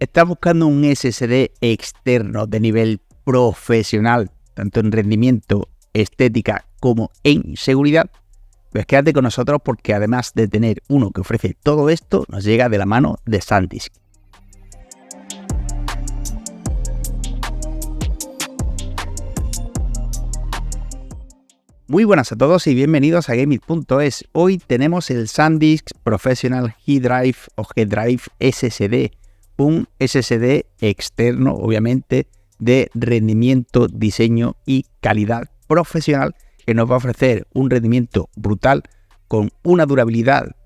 ¿Estás buscando un SSD externo de nivel profesional, tanto en rendimiento, estética como en seguridad? Pues quédate con nosotros porque además de tener uno que ofrece todo esto, nos llega de la mano de SanDisk. Muy buenas a todos y bienvenidos a Gameit.es. Hoy tenemos el SanDisk Professional G-Drive o G-Drive SSD, un SSD externo, obviamente, de rendimiento, diseño y calidad profesional que nos va a ofrecer un rendimiento brutal con una durabilidad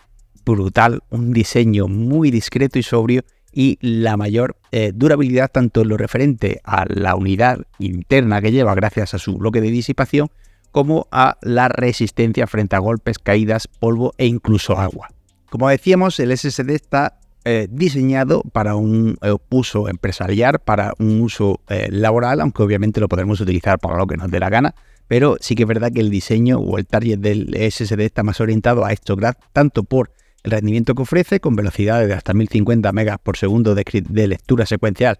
brutal, un diseño muy discreto y sobrio y la mayor durabilidad tanto en lo referente a la unidad interna que lleva gracias a su bloque de disipación como a la resistencia frente a golpes, caídas, polvo e incluso agua. Como decíamos, el SSD está diseñado para un uso empresarial, para un uso laboral, aunque obviamente lo podremos utilizar para lo que nos dé la gana, pero sí que es verdad que el diseño o el target del SSD está más orientado a esto, tanto por el rendimiento que ofrece, con velocidades de hasta 1050 megas por segundo de lectura secuencial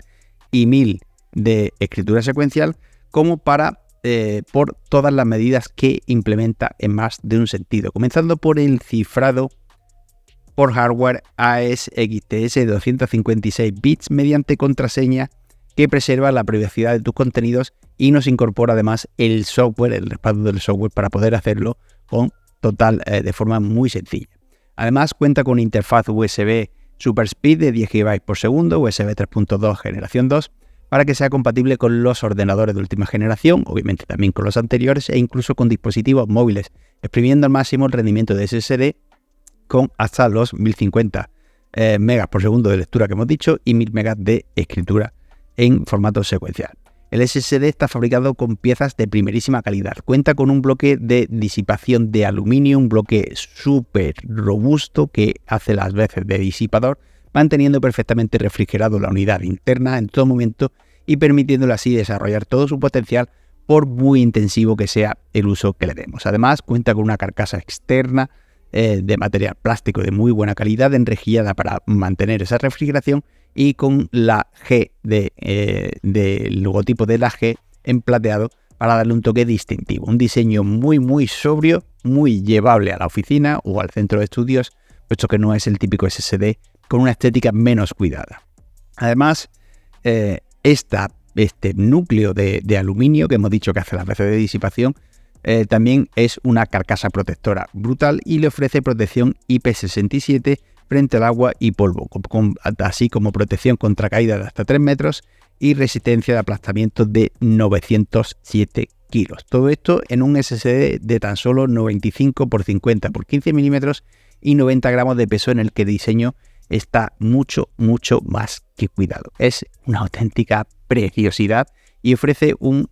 y 1000 de escritura secuencial, como por todas las medidas que implementa en más de un sentido, comenzando por el cifrado por hardware AES-XTS de 256 bits mediante contraseña que preserva la privacidad de tus contenidos y nos incorpora además el software, el respaldo del software para poder hacerlo de forma muy sencilla. Además cuenta con interfaz USB Super Speed de 10 GB por segundo, USB 3.2 generación 2, para que sea compatible con los ordenadores de última generación, obviamente también con los anteriores e incluso con dispositivos móviles, exprimiendo al máximo el rendimiento de SSD con hasta los 1050 megas por segundo de lectura que hemos dicho y 1000 megas de escritura en formato secuencial. El SSD está fabricado con piezas de primerísima calidad. Cuenta con un bloque de disipación de aluminio, un bloque súper robusto que hace las veces de disipador, manteniendo perfectamente refrigerado la unidad interna en todo momento y permitiéndole así desarrollar todo su potencial por muy intensivo que sea el uso que le demos. Además, cuenta con una carcasa externa de material plástico de muy buena calidad, enrejillada para mantener esa refrigeración y con la G del logotipo de la G en plateado para darle un toque distintivo. Un diseño muy sobrio, muy llevable a la oficina o al centro de estudios, puesto que no es el típico SSD con una estética menos cuidada. Además, este núcleo de aluminio que hemos dicho que hace las veces de disipación, también es una carcasa protectora brutal y le ofrece protección IP67 frente al agua y polvo, así como protección contra caída de hasta 3 metros y resistencia de aplastamiento de 907 kilos. Todo esto en un SSD de tan solo 95 x 50 x 15 milímetros y 90 gramos de peso, en el que el diseño está mucho más que cuidado. Es una auténtica preciosidad y ofrece un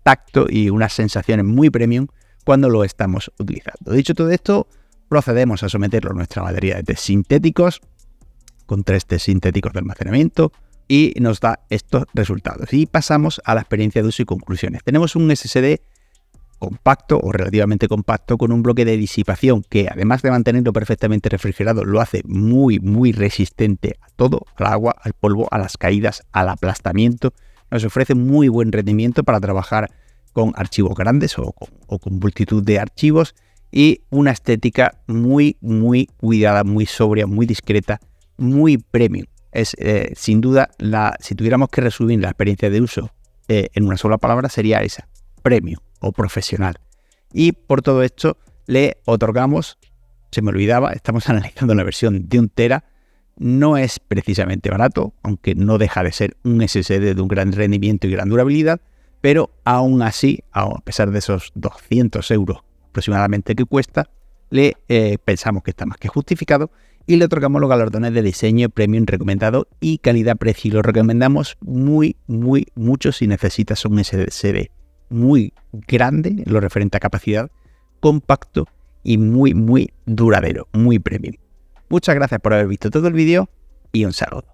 tacto y unas sensaciones muy premium cuando lo estamos utilizando. Dicho todo esto, procedemos a someterlo a nuestra batería de test sintéticos con 3 test sintéticos de almacenamiento y nos da estos resultados. Y pasamos a la experiencia de uso y conclusiones. Tenemos un SSD compacto o relativamente compacto con un bloque de disipación que, además de mantenerlo perfectamente refrigerado, lo hace muy resistente a todo, al agua, al polvo, a las caídas, al aplastamiento. Nos ofrece muy buen rendimiento para trabajar con archivos grandes o con multitud de archivos y una estética muy cuidada, muy sobria, muy discreta, muy premium. Es sin duda, si tuviéramos que resumir la experiencia de uso en una sola palabra, sería esa: premium o profesional. Y por todo esto le otorgamos, se me olvidaba, estamos analizando la versión de 1 tera. No es precisamente barato, aunque no deja de ser un SSD de un gran rendimiento y gran durabilidad, pero aún así, a pesar de esos 200 euros aproximadamente que cuesta, pensamos que está más que justificado y le otorgamos los galardones de diseño premium recomendado y calidad-precio. Y lo recomendamos mucho si necesitas un SSD muy grande en lo referente a capacidad, compacto y muy duradero, muy premium. Muchas gracias por haber visto todo el vídeo y un saludo.